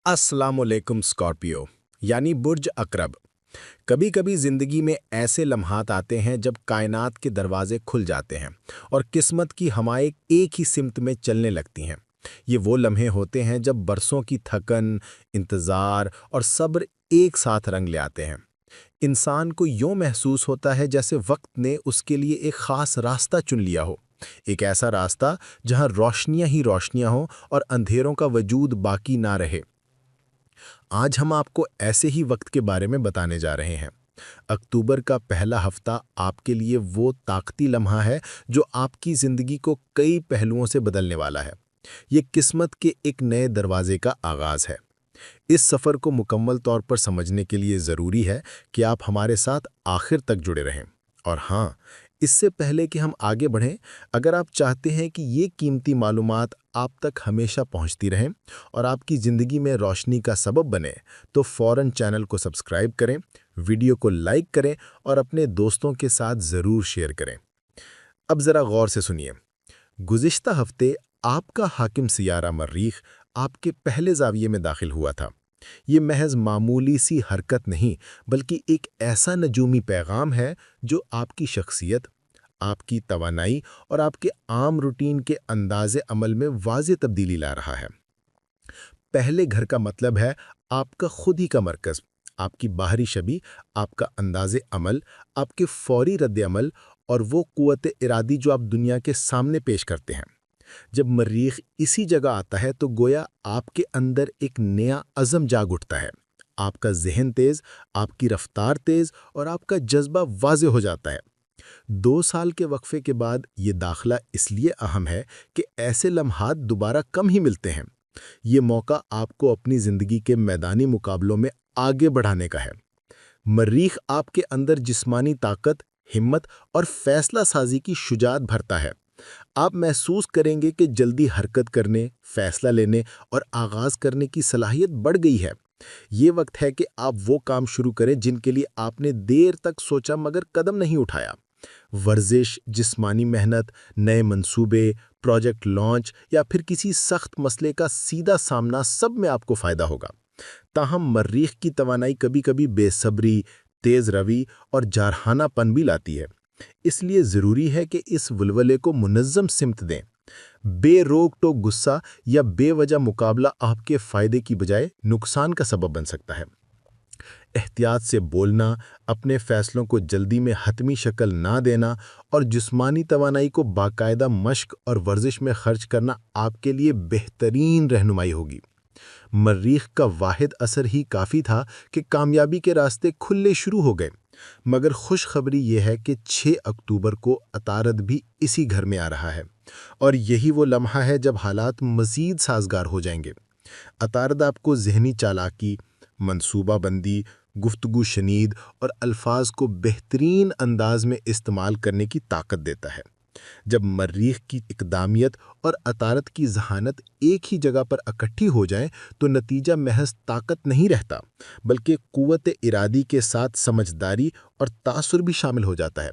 अस्सलाम वालेकुम स्कॉर्पियो यानी बुर्ज अकरब। कभी कभी जिंदगी में ऐसे लम्हात आते हैं जब कायनात के दरवाजे खुल जाते हैं और किस्मत की हवाएं एक ही सिमत में चलने लगती हैं। ये वो लम्हे होते हैं जब बरसों की थकन, इंतज़ार और सब्र एक साथ रंग ले आते हैं। इंसान को यूं महसूस होता है जैसे वक्त ने उसके लिए एक ख़ास रास्ता चुन लिया हो। एक ऐसा रास्ता जहां रोशनियां ही रोशनियां हों और अंधेरों का वजूद बाकी ना रहे। आज हम आपको ऐसे ही वक्त के बारे में बताने जा रहे हैं। अक्टूबर का पहला हफ्ता आपके लिए वो ताकती लम्हा है जो आपकी ज़िंदगी को कई पहलुओं से बदलने वाला है। ये किस्मत के एक नए दरवाजे का आगाज़ है। इस सफ़र को मुकम्मल तौर पर समझने के लिए ज़रूरी है कि आप हमारे साथ आखिर तक जुड़े रहें। और हाँ, इससे पहले कि हम आगे बढ़ें, अगर आप चाहते हैं कि ये कीमती मालूमात आप तक हमेशा पहुंचती रहें और आपकी ज़िंदगी में रोशनी का सबब बने, तो फ़ौरन चैनल को सब्सक्राइब करें, वीडियो को लाइक करें और अपने दोस्तों के साथ ज़रूर शेयर करें। अब ज़रा गौर से सुनिए। गुज़िश्ता हफ्ते आपका हाकिम सियारा मर्रीख आपके पहले ज़ाविये में दाखिल हुआ था। ये महज मामूली सी हरकत नहीं, बल्कि एक ऐसा नजूमी पैगाम है जो आपकी शख्सियत, आपकी तवानाई और आपके आम रूटीन के अंदाज़े अमल में वाज़ेह तब्दीली ला रहा है। पहले घर का मतलब है आपका खुद ही का मरकज़, आपकी बाहरी छवि, आपका अंदाज़े अमल, आपके फौरी रद्द अमल और वो क़ुव्वत इरादी जो आप दुनिया के सामने पेश करते हैं। जब मरीख इसी जगह आता है तो गोया आपके अंदर एक नया अज़म जाग उठता है। आपका ज़हन तेज़, आपकी रफ्तार तेज़ और आपका जज्बा वाज़े हो जाता है। 2 साल के वक्फे के बाद ये दाखला इसलिए अहम है कि ऐसे लम्हात दोबारा कम ही मिलते हैं। ये मौका आपको अपनी ज़िंदगी के मैदानी मुकाबलों में आगे बढ़ाने का है। मरीख आपके अंदर जिस्मानी ताकत, हिम्मत और फैसला साजी की शुजात भरता है। आप महसूस करेंगे कि जल्दी हरकत करने, फैसला लेने और आगाज़ करने की सलाहियत बढ़ गई है। ये वक्त है कि आप वो काम शुरू करें जिनके लिए आपने देर तक सोचा मगर कदम नहीं उठाया। वर्जिश, जिस्मानी मेहनत, नए मंसूबे, प्रोजेक्ट लॉन्च या फिर किसी सख्त मसले का सीधा सामना, सब में आपको फ़ायदा होगा। ताहम मर्रीख की तवानाई कभी-कभी बेसब्री, तेज़ रवी और जारहानापन भी लाती है। इसलिए ज़रूरी है कि इस वलवले को मुनज़्ज़म सिमत दें। बेरोक टोक गुस्सा या बेवजह मुकाबला आपके फ़ायदे की बजाय नुकसान का सबब बन सकता है। एहतियात से बोलना, अपने फ़ैसलों को जल्दी में हतमी शक्ल ना देना और जिस्मानी तवानाई को बाकायदा मश्क और वर्जिश में खर्च करना आपके लिए बेहतरीन रहनुमाई होगी। मर्रीख का वाहिद असर ही काफ़ी था कि कामयाबी के रास्ते खुलने शुरू हो गए। मगर खुशखबरी यह है कि 6 अक्टूबर को अतारद भी इसी घर में आ रहा है और यही वो लम्हा है जब हालात मज़ीद साजगार हो जाएंगे। अतारद आपको ज़हनी चालाकी, मंसूबाबंदी, गुफ्तगू शनीद और अल्फाज को बेहतरीन अंदाज में इस्तेमाल करने की ताकत देता है। जब मर्रीख की इकदामियत और अतारत की जहानत एक ही जगह पर इकट्ठी हो जाएं, तो नतीजा महज ताकत नहीं रहता, बल्कि कुव्वत इरादी के साथ समझदारी और तासुर भी शामिल हो जाता है।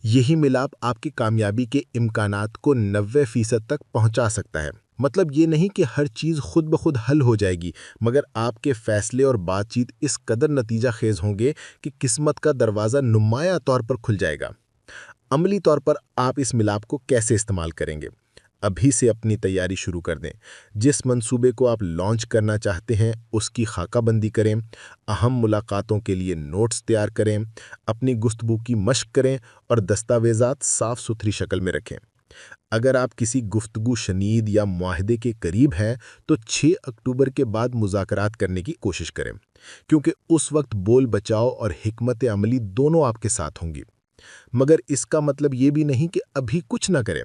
यही मिलाप आपकी कामयाबी के इम्कानात को 90% तक पहुंचा सकता है। मतलब ये नहीं कि हर चीज़ खुद ब खुद हल हो जाएगी, मगर आपके फैसले और बातचीत इस कदर नतीजा खेज होंगे कि किस्मत का दरवाज़ा नुमाया तौर पर खुल जाएगा। अमली तौर पर आप इस मिलाप को कैसे इस्तेमाल करेंगे? अभी से अपनी तैयारी शुरू कर दें। जिस मंसूबे को आप लॉन्च करना चाहते हैं उसकी खाकाबंदी करें, अहम मुलाकातों के लिए नोट्स तैयार करें, अपनी गुफ्तगू की मश्क करें और दस्तावेज़ात साफ सुथरी शक्ल में रखें। अगर आप किसी गुफ्तगू शनीद या मुआहदे के करीब हैं तो 6 अक्टूबर के बाद मुज़ाकरात करने की कोशिश करें, क्योंकि उस वक्त बोल बचाओ और हिकमत अमली दोनों आपके साथ होंगी। मगर इसका मतलब ये भी नहीं कि अभी कुछ ना करें।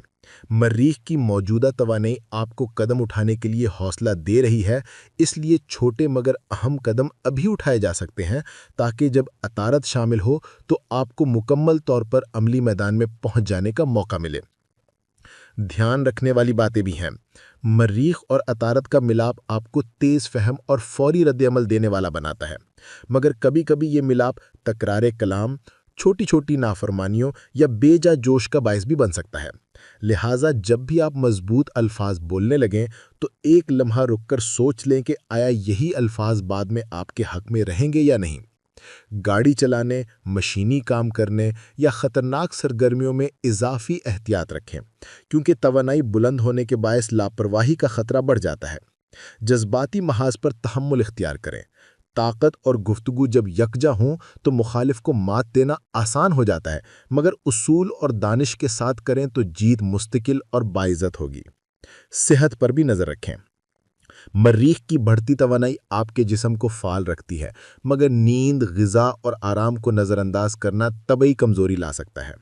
मर्रीख की मौजूदा तवानाई आपको कदम उठाने के लिए हौसला दे रही है, इसलिए छोटे मगर अहम कदम अभी उठाए जा सकते हैं ताकि जब अतारत शामिल हो तो आपको मुकम्मल तौर पर अमली मैदान में पहुंच जाने का मौका मिले। ध्यान रखने वाली बातें भी हैं। मर्रीख और अतारत का मिलाप आपको तेज़ फहम और फौरी रद्द अमल देने वाला बनाता है, मगर कभी कभी ये मिलाप तकरारे कलाम, छोटी छोटी नाफरमानियों या बेजा जोश का बायस भी बन सकता है। लिहाजा जब भी आप मजबूत अल्फाज बोलने लगें तो एक लम्हा रुककर सोच लें कि आया यही अल्फाज बाद में आपके हक में रहेंगे या नहीं। गाड़ी चलाने, मशीनी काम करने या ख़तरनाक सरगर्मियों में इजाफी एहतियात रखें, क्योंकि तवानाई बुलंद होने के बायस लापरवाही का खतरा बढ़ जाता है। जज्बाती महाज पर तहम्मुल इख्तियार करें। ताकत और गुफ्तगू जब यकजा हों तो मुखालिफ को मात देना आसान हो जाता है, मगर उसूल और दानिश के साथ करें तो जीत मुस्तकिल और बाइज़्ज़त होगी। सेहत पर भी नज़र रखें। मरीख की बढ़ती तवानाई आपके जिस्म को फाल रखती है, मगर नींद, ग़िज़ा और आराम को नज़रअंदाज करना तबई कमज़ोरी ला सकता है।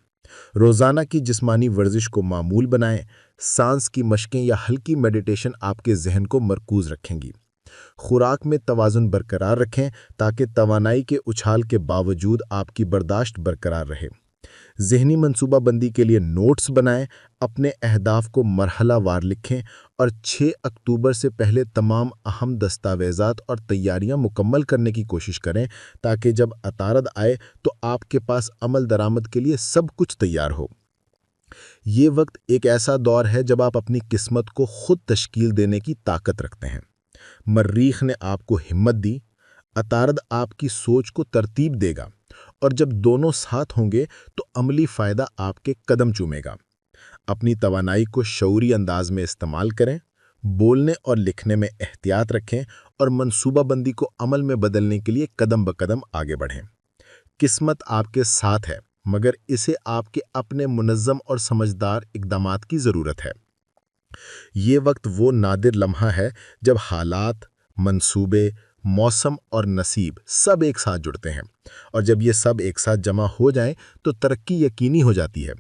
रोज़ाना की जिस्मानी वर्जिश को मामूल बनाएं। सांस की मशकें या हल्की मेडिटेशन आपके जहन को मरकूज़ रखेंगी। खुराक में तवाज़ुन बरकरार रखें ताकि तवानाई के उछाल के बावजूद आपकी बर्दाश्त बरकरार रहे। ज़हनी मनसूबाबंदी के लिए नोट्स बनाएं, अपने अहदाफ को मरहलावार लिखें और 6 अक्टूबर से पहले तमाम अहम दस्तावेज़ात और तैयारियां मुकम्मल करने की कोशिश करें ताकि जब अतारद आए तो आपके पास अमल दरामद के लिए सब कुछ तैयार हो। ये वक्त एक ऐसा दौर है जब आप अपनी किस्मत को खुद तश्कील देने की ताकत रखते हैं। मर्रीख ने आपको हिम्मत दी, अतारद आपकी सोच को तरतीब देगा, और जब दोनों साथ होंगे तो अमली फ़ायदा आपके कदम चूमेगा। अपनी तवानाई को शऊरी अंदाज में इस्तेमाल करें, बोलने और लिखने में एहतियात रखें और मनसूबाबंदी को अमल में बदलने के लिए कदम ब कदम आगे बढ़ें। किस्मत आपके साथ है, मगर इसे आपके अपने मुनज़्ज़म और समझदार इक़दामात की ज़रूरत है। ये वक्त वो नादिर लम्हा है जब हालात, मंसूबे, मौसम और नसीब सब एक साथ जुड़ते हैं, और जब ये सब एक साथ जमा हो जाएं तो तरक्की यकीनी हो जाती है।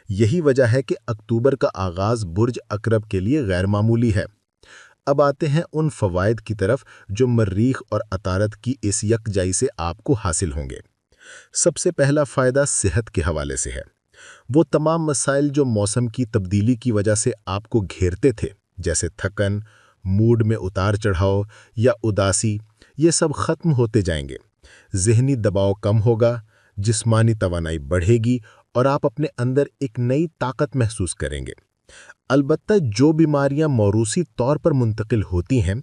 यही वजह है कि अक्टूबर का आगाज़ बुर्ज अकरब के लिए गैर मामूली है। अब आते हैं उन फ़वाइद की तरफ जो मर्रीख और अतारद की इस यकजाई से आपको हासिल होंगे। सबसे पहला फ़ायदा सेहत के हवाले से है। वो तमाम मसाइल जो मौसम की तब्दीली की वजह से आपको घेरते थे, जैसे थकन, मूड में उतार चढ़ाव या उदासी, ये सब ख़त्म होते जाएंगे। ज़हनी दबाव कम होगा, जिस्मानी तवानाई बढ़ेगी और आप अपने अंदर एक नई ताकत महसूस करेंगे। अलबत्ता जो बीमारियां मौरूसी तौर पर मुंतकिल होती हैं,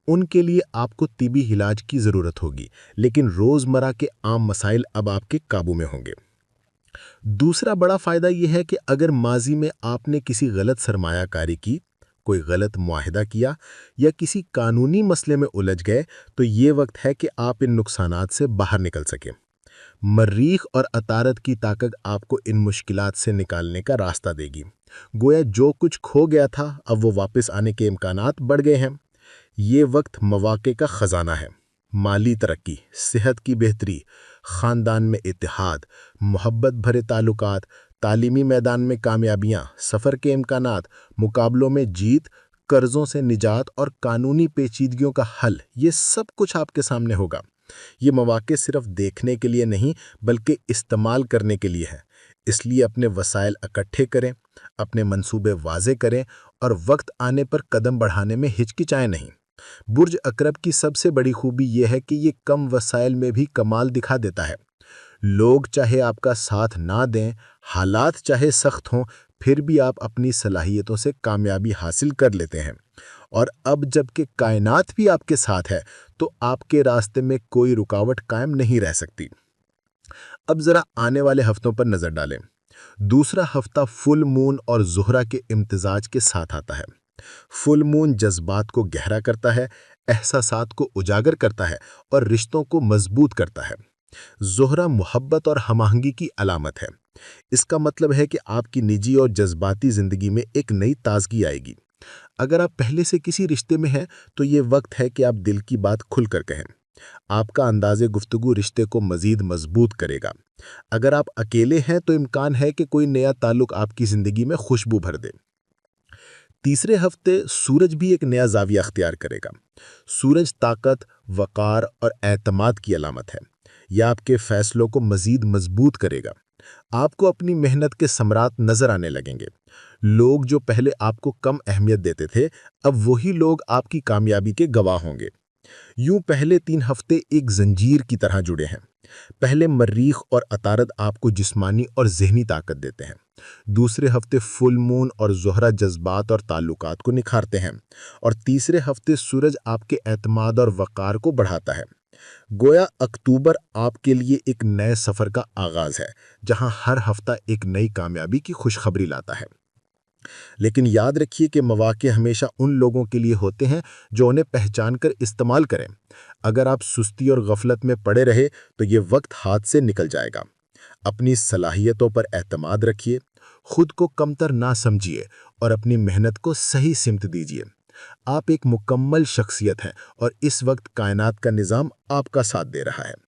उनके लिए आपको तिबी इलाज की ज़रूरत होगी, लेकिन रोज़मर्रा के आम मसाइल अब आपके काबू में होंगे। दूसरा बड़ा फ़ायदा यह है कि अगर माजी में आपने किसी गलत सरमायाकारी की, कोई गलत मुआहिदा किया या किसी कानूनी मसले में उलझ गए, तो ये वक्त है कि आप इन नुकसानात से बाहर निकल सकें। मर्रीख और अतारद की ताकत आपको इन मुश्किलात से निकालने का रास्ता देगी। गोया जो कुछ खो गया था अब वो वापस आने के इम्कानात बढ़ गए हैं। ये वक्त मौक़े का ख़जाना है। माली तरक्की, सेहत की बेहतरी, ख़ानदान में इत्तेहाद, मोहब्बत भरे ताल्लुकात, तालीमी मैदान में कामयाबियाँ, सफ़र के इम्कानात, मुकाबलों में जीत, कर्ज़ों से निजात और कानूनी पेचीदगियों का हल, ये सब कुछ आपके सामने होगा। ये मौक़े सिर्फ देखने के लिए नहीं बल्कि इस्तेमाल करने के लिए है। इसलिए अपने वसाइल इकट्ठे करें, अपने मंसूबे वाज़े करें और वक्त आने पर कदम बढ़ाने में हिचकिचाएं नहीं। बुर्ज अकरब की सबसे बड़ी खूबी यह है कि ये कम वसाइल में भी कमाल दिखा देता है। लोग चाहे आपका साथ ना दें, हालात चाहे सख्त हों, फिर भी आप अपनी सलाहियतों से कामयाबी हासिल कर लेते हैं। और अब जबकि कायनात भी आपके साथ है तो आपके रास्ते में कोई रुकावट कायम नहीं रह सकती। अब ज़रा आने वाले हफ्तों पर नज़र डालें। दूसरा हफ्ता फुल मून और ज़ुहरा के इम्तिजाज के साथ आता है। फुल मून जज्बात को गहरा करता है, एहसासात को उजागर करता है और रिश्तों को मजबूत करता है। ज़ुहरा मोहब्बत और हमाहंगी की अलामत है। इसका मतलब है कि आपकी निजी और जज्बाती ज़िंदगी में एक नई ताजगी आएगी। अगर आप पहले से किसी रिश्ते में हैं तो ये वक्त है कि आप दिल की बात खुलकर कहें। आपका अंदाज़े गुफ्तगू रिश्ते को मज़ीद मजबूत करेगा। अगर आप अकेले हैं तो इम्कान है कि कोई नया ताल्लुक आपकी ज़िंदगी में खुशबू भर दे। तीसरे हफ्ते सूरज भी एक नया ज़ाविया अख्तियार करेगा। सूरज ताकत, वक़ार और एतमाद की अलामत है। यह आपके फ़ैसलों को मज़ीद मजबूत करेगा। आपको अपनी मेहनत के समरात नज़र आने लगेंगे। लोग जो पहले आपको कम अहमियत देते थे, अब वही लोग आपकी कामयाबी के गवाह होंगे। یوں پہلے 3 ہفتے ایک زنجیر کی طرح جڑے ہیں۔ پہلے مریخ اور عطارد آپ کو جسمانی اور ذہنی طاقت دیتے ہیں۔ دوسرے ہفتے فل مون اور زہرہ جذبات اور تعلقات کو نکھارتے ہیں، اور تیسرے ہفتے سورج آپ کے اعتماد اور وقار کو بڑھاتا ہے۔ گویا اکتوبر آپ کے لیے ایک نئے سفر کا آغاز ہے، جہاں ہر ہفتہ ایک نئی کامیابی کی خوشخبری لاتا ہے۔ لیکن یاد رکھیے کہ مواقع ہمیشہ ان لوگوں کے لیے ہوتے ہیں جو انہیں پہچان کر استعمال کریں۔ اگر آپ سستی اور غفلت میں پڑے رہے تو یہ وقت ہاتھ سے نکل جائے گا۔ اپنی صلاحیتوں پر اعتماد رکھیے، خود کو کمتر نہ سمجھیے اور اپنی محنت کو صحیح سمت دیجیے۔ آپ ایک مکمل شخصیت ہیں اور اس وقت کائنات کا نظام آپ کا ساتھ دے رہا ہے۔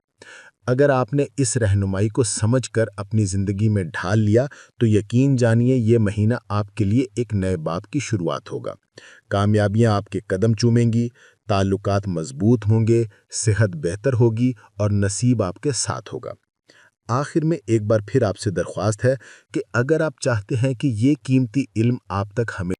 اگر آپ نے اس رہنمائی کو سمجھ کر اپنی زندگی میں ڈھال لیا تو یقین جانیے یہ مہینہ آپ کے لیے ایک نئے باب کی شروعات ہوگا۔ کامیابیاں آپ کے قدم چومیں گی، تعلقات مضبوط ہوں گے، صحت بہتر ہوگی اور نصیب آپ کے ساتھ ہوگا۔ آخر میں ایک بار پھر آپ سے درخواست ہے کہ اگر آپ چاہتے ہیں کہ یہ قیمتی علم آپ تک ہمیں